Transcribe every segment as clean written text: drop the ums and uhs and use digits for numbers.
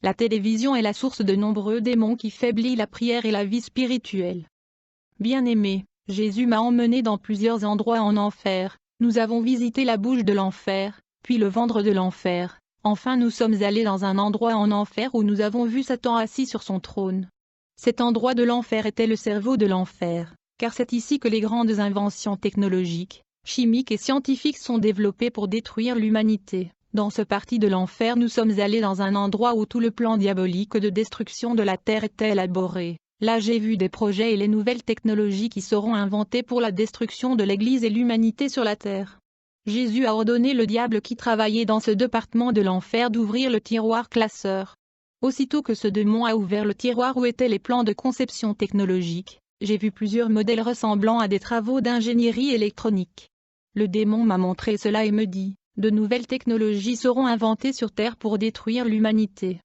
La télévision est la source de nombreux démons qui faiblit la prière et la vie spirituelle. Bien-aimé, Jésus m'a emmené dans plusieurs endroits en enfer. Nous avons visité la bouche de l'enfer, puis le ventre de l'enfer. Enfin nous sommes allés dans un endroit en enfer où nous avons vu Satan assis sur son trône. Cet endroit de l'enfer était le cerveau de l'enfer, car c'est ici que les grandes inventions technologiques, chimiques et scientifiques sont développées pour détruire l'humanité. Dans ce parti de l'enfer nous sommes allés dans un endroit où tout le plan diabolique de destruction de la terre était élaboré. Là j'ai vu des projets et les nouvelles technologies qui seront inventées pour la destruction de l'Église et l'humanité sur la terre. Jésus a ordonné le diable qui travaillait dans ce département de l'enfer d'ouvrir le tiroir classeur. Aussitôt que ce démon a ouvert le tiroir où étaient les plans de conception technologique, j'ai vu plusieurs modèles ressemblant à des travaux d'ingénierie électronique. Le démon m'a montré cela et me dit, de nouvelles technologies seront inventées sur Terre pour détruire l'humanité.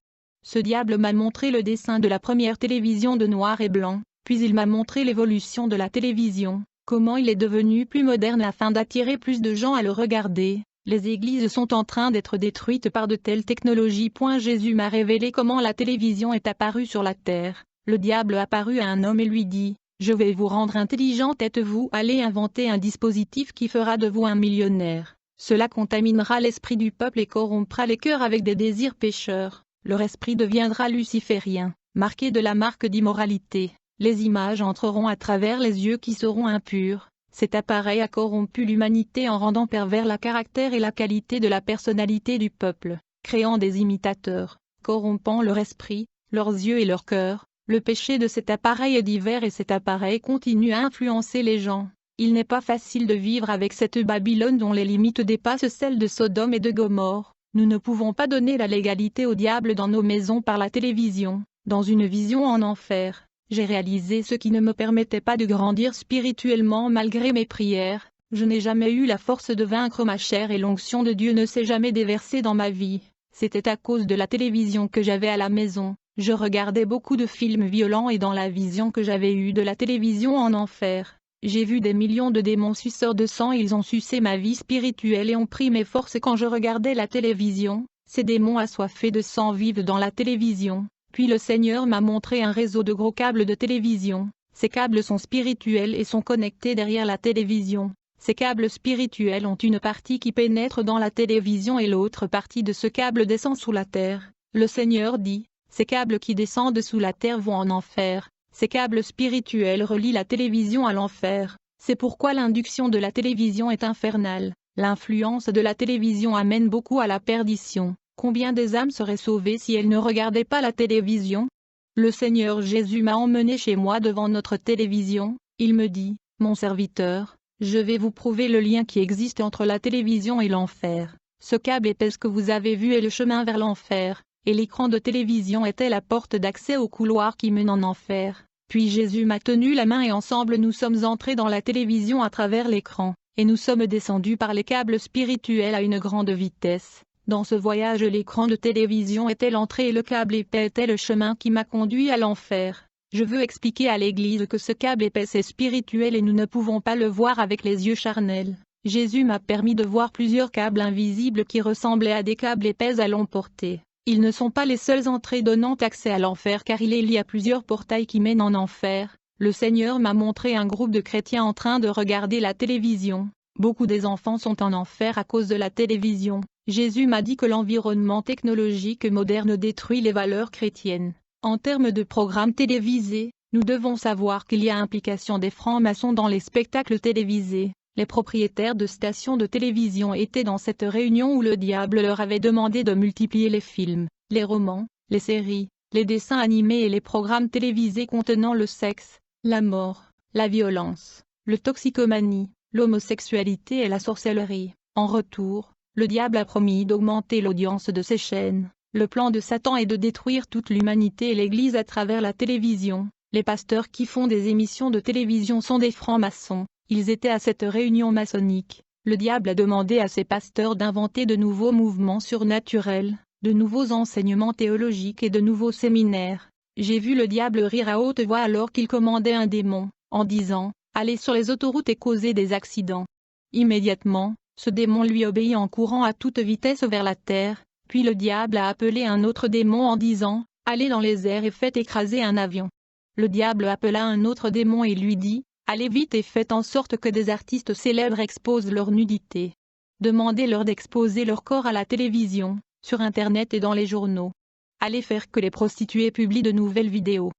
Ce diable m'a montré le dessin de la première télévision de noir et blanc, puis il m'a montré l'évolution de la télévision, comment il est devenu plus moderne afin d'attirer plus de gens à le regarder. Les églises sont en train d'être détruites par de telles technologies. Jésus m'a révélé comment la télévision est apparue sur la terre. Le diable apparut à un homme et lui dit, « Je vais vous rendre intelligent, êtes-vous allez inventer un dispositif qui fera de vous un millionnaire. Cela contaminera l'esprit du peuple et corrompra les cœurs avec des désirs pécheurs. Leur esprit deviendra luciférien, marqué de la marque d'immoralité. Les images entreront à travers les yeux qui seront impurs. Cet appareil a corrompu l'humanité en rendant pervers la caractère et la qualité de la personnalité du peuple, créant des imitateurs, corrompant leur esprit, leurs yeux et leur cœur. Le péché de cet appareil est divers et cet appareil continue à influencer les gens. Il n'est pas facile de vivre avec cette Babylone dont les limites dépassent celles de Sodome et de Gomorrhe. Nous ne pouvons pas donner la légalité au diable dans nos maisons par la télévision. Dans une vision en enfer, j'ai réalisé ce qui ne me permettait pas de grandir spirituellement malgré mes prières. Je n'ai jamais eu la force de vaincre ma chair et l'onction de Dieu ne s'est jamais déversée dans ma vie. C'était à cause de la télévision que j'avais à la maison. Je regardais beaucoup de films violents et dans la vision que j'avais eue de la télévision en enfer, j'ai vu des millions de démons suceurs de sang. Ils ont sucé ma vie spirituelle et ont pris mes forces quand je regardais la télévision. Ces démons assoiffés de sang vivent dans la télévision. Puis le Seigneur m'a montré un réseau de gros câbles de télévision. Ces câbles sont spirituels et sont connectés derrière la télévision. Ces câbles spirituels ont une partie qui pénètre dans la télévision et l'autre partie de ce câble descend sous la terre. Le Seigneur dit, ces câbles qui descendent sous la terre vont en enfer. Ces câbles spirituels relient la télévision à l'enfer. C'est pourquoi l'induction de la télévision est infernale. L'influence de la télévision amène beaucoup à la perdition. Combien des âmes seraient sauvées si elles ne regardaient pas la télévision? Le Seigneur Jésus m'a emmené chez moi devant notre télévision. Il me dit, « Mon serviteur, je vais vous prouver le lien qui existe entre la télévision et l'enfer. Ce câble épais que vous avez vu est le chemin vers l'enfer, et l'écran de télévision était la porte d'accès au couloir qui mène en enfer. » Puis Jésus m'a tenu la main et ensemble nous sommes entrés dans la télévision à travers l'écran, et nous sommes descendus par les câbles spirituels à une grande vitesse. Dans ce voyage l'écran de télévision était l'entrée et le câble épais était le chemin qui m'a conduit à l'enfer. Je veux expliquer à l'Église que ce câble épais est spirituel et nous ne pouvons pas le voir avec les yeux charnels. Jésus m'a permis de voir plusieurs câbles invisibles qui ressemblaient à des câbles épais à longue portée. Ils ne sont pas les seules entrées donnant accès à l'enfer car il y a plusieurs portails qui mènent en enfer. Le Seigneur m'a montré un groupe de chrétiens en train de regarder la télévision. Beaucoup des enfants sont en enfer à cause de la télévision. Jésus m'a dit que l'environnement technologique moderne détruit les valeurs chrétiennes. En termes de programmes télévisés, nous devons savoir qu'il y a implication des francs-maçons dans les spectacles télévisés. Les propriétaires de stations de télévision étaient dans cette réunion où le diable leur avait demandé de multiplier les films, les romans, les séries, les dessins animés et les programmes télévisés contenant le sexe, la mort, la violence, le toxicomanie, l'homosexualité et la sorcellerie. En retour, le diable a promis d'augmenter l'audience de ces chaînes. Le plan de Satan est de détruire toute l'humanité et l'Église à travers la télévision. Les pasteurs qui font des émissions de télévision sont des francs-maçons. Ils étaient à cette réunion maçonnique. Le diable a demandé à ses pasteurs d'inventer de nouveaux mouvements surnaturels, de nouveaux enseignements théologiques et de nouveaux séminaires. J'ai vu le diable rire à haute voix alors qu'il commandait un démon, en disant « Allez sur les autoroutes et causez des accidents ». Immédiatement, ce démon lui obéit en courant à toute vitesse vers la terre. Puis le diable a appelé un autre démon en disant, « Allez dans les airs et faites écraser un avion. » Le diable appela un autre démon et lui dit, « Allez vite et faites en sorte que des artistes célèbres exposent leur nudité. Demandez-leur d'exposer leur corps à la télévision, sur Internet et dans les journaux. Allez faire que les prostituées publient de nouvelles vidéos. »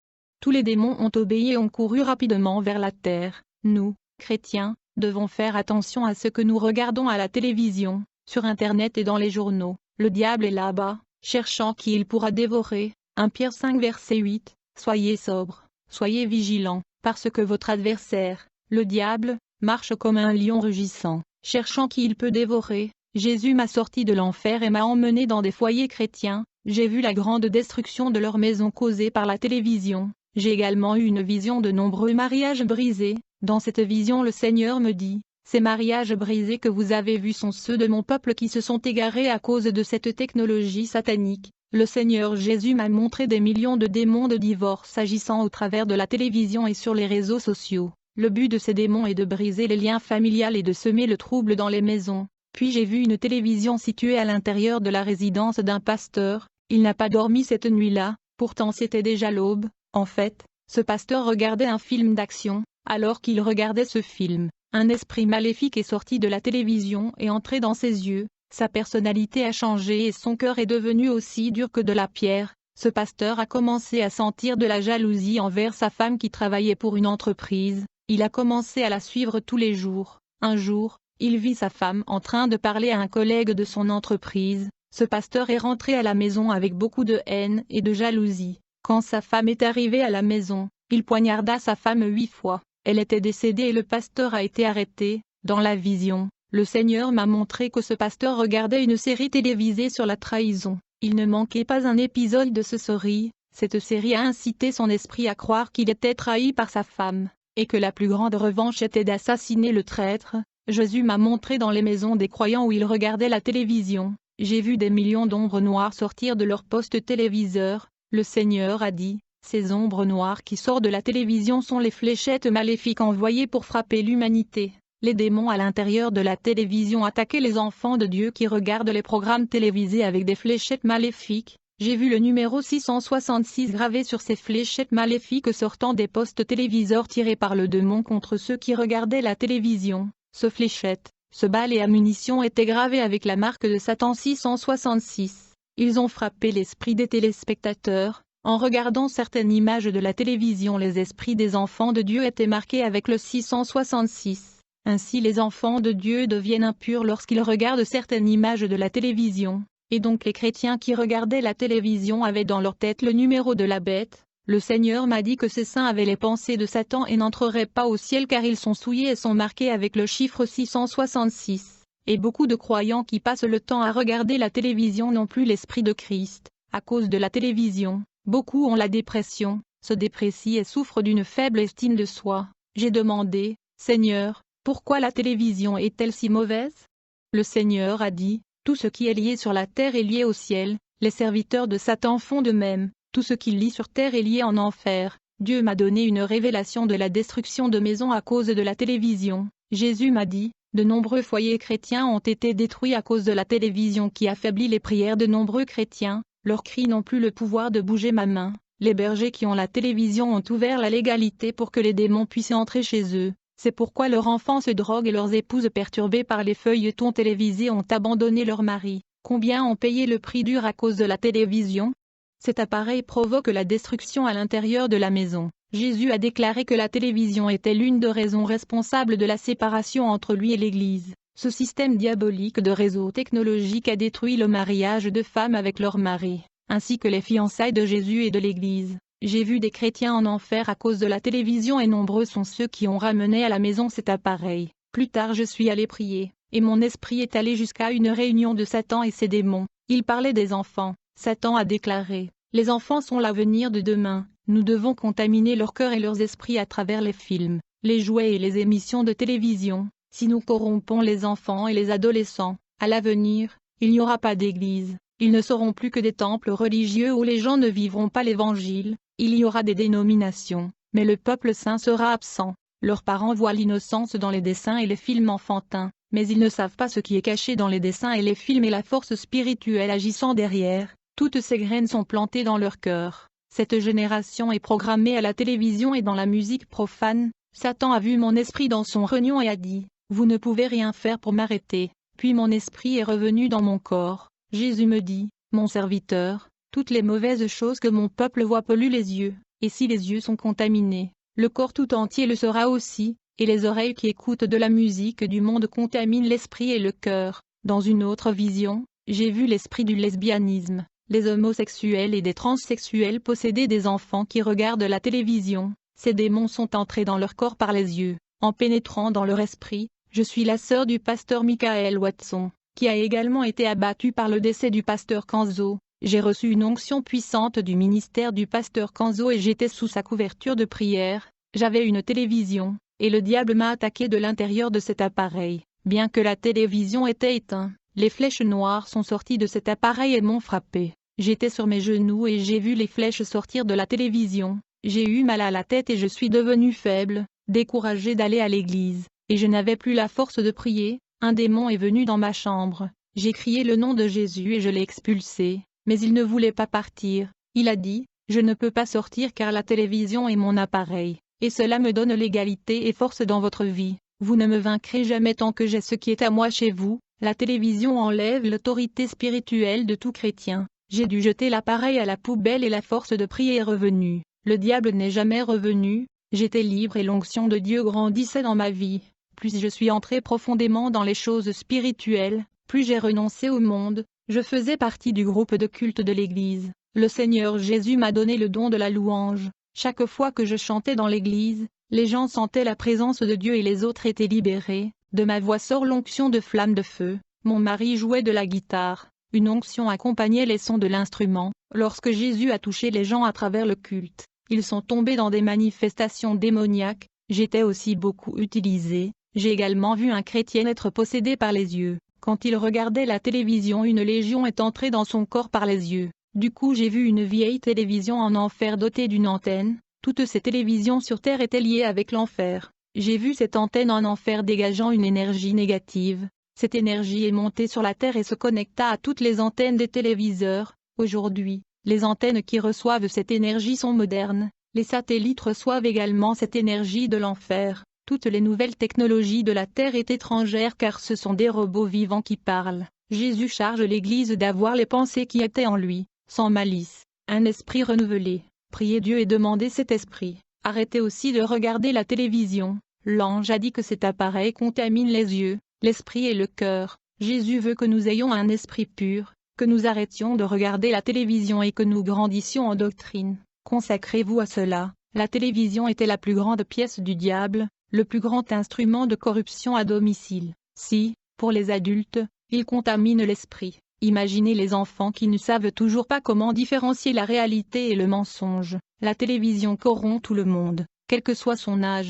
Tous les démons ont obéi et ont couru rapidement vers la terre. Nous, chrétiens, devons faire attention à ce que nous regardons à la télévision, sur Internet et dans les journaux. Le diable est là-bas, cherchant qui il pourra dévorer. 1 Pierre 5 verset 8. Soyez sobres, soyez vigilants, parce que votre adversaire, le diable, marche comme un lion rugissant, cherchant qui il peut dévorer. Jésus m'a sorti de l'enfer et m'a emmené dans des foyers chrétiens. J'ai vu la grande destruction de leurs maisons causée par la télévision. J'ai également eu une vision de nombreux mariages brisés. Dans cette vision le Seigneur me dit, « Ces mariages brisés que vous avez vus sont ceux de mon peuple qui se sont égarés à cause de cette technologie satanique. » Le Seigneur Jésus m'a montré des millions de démons de divorce agissant au travers de la télévision et sur les réseaux sociaux. Le but de ces démons est de briser les liens familiaux et de semer le trouble dans les maisons. Puis j'ai vu une télévision située à l'intérieur de la résidence d'un pasteur. Il n'a pas dormi cette nuit-là, pourtant c'était déjà l'aube. En fait, ce pasteur regardait un film d'action. Alors qu'il regardait ce film, un esprit maléfique est sorti de la télévision et entré dans ses yeux. Sa personnalité a changé et son cœur est devenu aussi dur que de la pierre. Ce pasteur a commencé à sentir de la jalousie envers sa femme qui travaillait pour une entreprise. Il a commencé à la suivre tous les jours. Un jour, il vit sa femme en train de parler à un collègue de son entreprise. Ce pasteur est rentré à la maison avec beaucoup de haine et de jalousie. Quand sa femme est arrivée à la maison, il poignarda sa femme 8 fois. Elle était décédée et le pasteur a été arrêté. Dans la vision, le Seigneur m'a montré que ce pasteur regardait une série télévisée sur la trahison. Il ne manquait pas un épisode de ce série. Cette série a incité son esprit à croire qu'il était trahi par sa femme, et que la plus grande revanche était d'assassiner le traître. Jésus m'a montré dans les maisons des croyants où ils regardaient la télévision. J'ai vu des millions d'ombres noires sortir de leur poste téléviseur. Le Seigneur a dit, ces ombres noires qui sortent de la télévision sont les fléchettes maléfiques envoyées pour frapper l'humanité. Les démons à l'intérieur de la télévision attaquaient les enfants de Dieu qui regardent les programmes télévisés avec des fléchettes maléfiques. J'ai vu le numéro 666 gravé sur ces fléchettes maléfiques sortant des postes téléviseurs tirés par le démon contre ceux qui regardaient la télévision. Ce fléchette, ce balai à munitions était gravé avec la marque de Satan 666. Ils ont frappé l'esprit des téléspectateurs. En regardant certaines images de la télévision, les esprits des enfants de Dieu étaient marqués avec le 666. Ainsi les enfants de Dieu deviennent impurs lorsqu'ils regardent certaines images de la télévision. Et donc les chrétiens qui regardaient la télévision avaient dans leur tête le numéro de la bête. Le Seigneur m'a dit que ces saints avaient les pensées de Satan et n'entreraient pas au ciel car ils sont souillés et sont marqués avec le chiffre 666. Et beaucoup de croyants qui passent le temps à regarder la télévision n'ont plus l'esprit de Christ, à cause de la télévision. Beaucoup ont la dépression, se déprécient et souffrent d'une faible estime de soi. J'ai demandé, Seigneur, pourquoi la télévision est-elle si mauvaise? Le Seigneur a dit, tout ce qui est lié sur la terre est lié au ciel, les serviteurs de Satan font de même, tout ce qui lie sur terre est lié en enfer. Dieu m'a donné une révélation de la destruction de maisons à cause de la télévision. Jésus m'a dit, de nombreux foyers chrétiens ont été détruits à cause de la télévision qui affaiblit les prières de nombreux chrétiens. Leurs cris n'ont plus le pouvoir de bouger ma main. Les bergers qui ont la télévision ont ouvert la légalité pour que les démons puissent entrer chez eux. C'est pourquoi leurs enfants se droguent et leurs épouses perturbées par les feuilletons télévisés ont abandonné leur mari. Combien ont payé le prix dur à cause de la télévision? Cet appareil provoque la destruction à l'intérieur de la maison. Jésus a déclaré que la télévision était l'une des raisons responsables de la séparation entre lui et l'Église. Ce système diabolique de réseau technologique a détruit le mariage de femmes avec leur mari, ainsi que les fiançailles de Jésus et de l'Église. J'ai vu des chrétiens en enfer à cause de la télévision et nombreux sont ceux qui ont ramené à la maison cet appareil. Plus tard je suis allé prier, et mon esprit est allé jusqu'à une réunion de Satan et ses démons. Il parlait des enfants. Satan a déclaré, « Les enfants sont l'avenir de demain. Nous devons contaminer leur cœur et leurs esprits à travers les films, les jouets et les émissions de télévision. Si nous corrompons les enfants et les adolescents, à l'avenir, il n'y aura pas d'église. Ils ne seront plus que des temples religieux où les gens ne vivront pas l'évangile. Il y aura des dénominations, mais le peuple saint sera absent. Leurs parents voient l'innocence dans les dessins et les films enfantins. mais ils ne savent pas ce qui est caché dans les dessins et les films et la force spirituelle agissant derrière. Toutes ces graines sont plantées dans leur cœur. Cette génération est programmée à la télévision et dans la musique profane. Satan a vu mon esprit dans son rognon et a dit, « Vous ne pouvez rien faire pour m'arrêter. » Puis mon esprit est revenu dans mon corps. Jésus me dit, « Mon serviteur, toutes les mauvaises choses que mon peuple voit polluent les yeux, et si les yeux sont contaminés, le corps tout entier le sera aussi, et les oreilles qui écoutent de la musique du monde contaminent l'esprit et le cœur. » Dans une autre vision, j'ai vu l'esprit du lesbianisme. Les homosexuels et des transsexuels possédaient des enfants qui regardent la télévision. Ces démons sont entrés dans leur corps par les yeux, en pénétrant dans leur esprit. Je suis la sœur du pasteur Michael Watson, qui a également été abattu par le décès du pasteur Canzo. J'ai reçu une onction puissante du ministère du pasteur Canzo et j'étais sous sa couverture de prière. J'avais une télévision, et le diable m'a attaqué de l'intérieur de cet appareil. Bien que la télévision était éteinte, les flèches noires sont sorties de cet appareil et m'ont frappé. J'étais sur mes genoux et j'ai vu les flèches sortir de la télévision. J'ai eu mal à la tête et je suis devenu faible, découragé d'aller à l'église, et je n'avais plus la force de prier. Un démon est venu dans ma chambre. J'ai crié le nom de Jésus et je l'ai expulsé, mais il ne voulait pas partir. Il a dit, « Je ne peux pas sortir car la télévision est mon appareil, et cela me donne l'égalité et force dans votre vie. Vous ne me vaincrez jamais tant que j'ai ce qui est à moi chez vous. » La télévision enlève l'autorité spirituelle de tout chrétien. J'ai dû jeter l'appareil à la poubelle et la force de prier est revenue. Le diable n'est jamais revenu. J'étais libre et l'onction de Dieu grandissait dans ma vie. Plus je suis entré profondément dans les choses spirituelles, plus j'ai renoncé au monde. Je faisais partie du groupe de culte de l'Église. Le Seigneur Jésus m'a donné le don de la louange. Chaque fois que je chantais dans l'Église, les gens sentaient la présence de Dieu et les autres étaient libérés. De ma voix sort l'onction de flamme de feu. Mon mari jouait de la guitare. Une onction accompagnait les sons de l'instrument. Lorsque Jésus a touché les gens à travers le culte, ils sont tombés dans des manifestations démoniaques. J'étais aussi beaucoup utilisé. J'ai également vu un chrétien être possédé par les yeux. Quand il regardait la télévision, une légion est entrée dans son corps par les yeux. Du coup, j'ai vu une vieille télévision en enfer dotée d'une antenne. Toutes ces télévisions sur Terre étaient liées avec l'enfer. J'ai vu cette antenne en enfer dégageant une énergie négative. Cette énergie est montée sur la Terre et se connecta à toutes les antennes des téléviseurs. Aujourd'hui, les antennes qui reçoivent cette énergie sont modernes. Les satellites reçoivent également cette énergie de l'enfer. Toutes les nouvelles technologies de la Terre est étrangère car ce sont des robots vivants qui parlent. Jésus charge l'Église d'avoir les pensées qui étaient en lui, sans malice, un esprit renouvelé. Priez Dieu et demandez cet esprit. Arrêtez aussi de regarder la télévision. L'ange a dit que cet appareil contamine les yeux, l'esprit et le cœur. Jésus veut que nous ayons un esprit pur, que nous arrêtions de regarder la télévision et que nous grandissions en doctrine. Consacrez-vous à cela. La télévision était la plus grande pièce du diable, le plus grand instrument de corruption à domicile. Si, pour les adultes, il contamine l'esprit, imaginez les enfants qui ne savent toujours pas comment différencier la réalité et le mensonge. La télévision corrompt tout le monde, quel que soit son âge.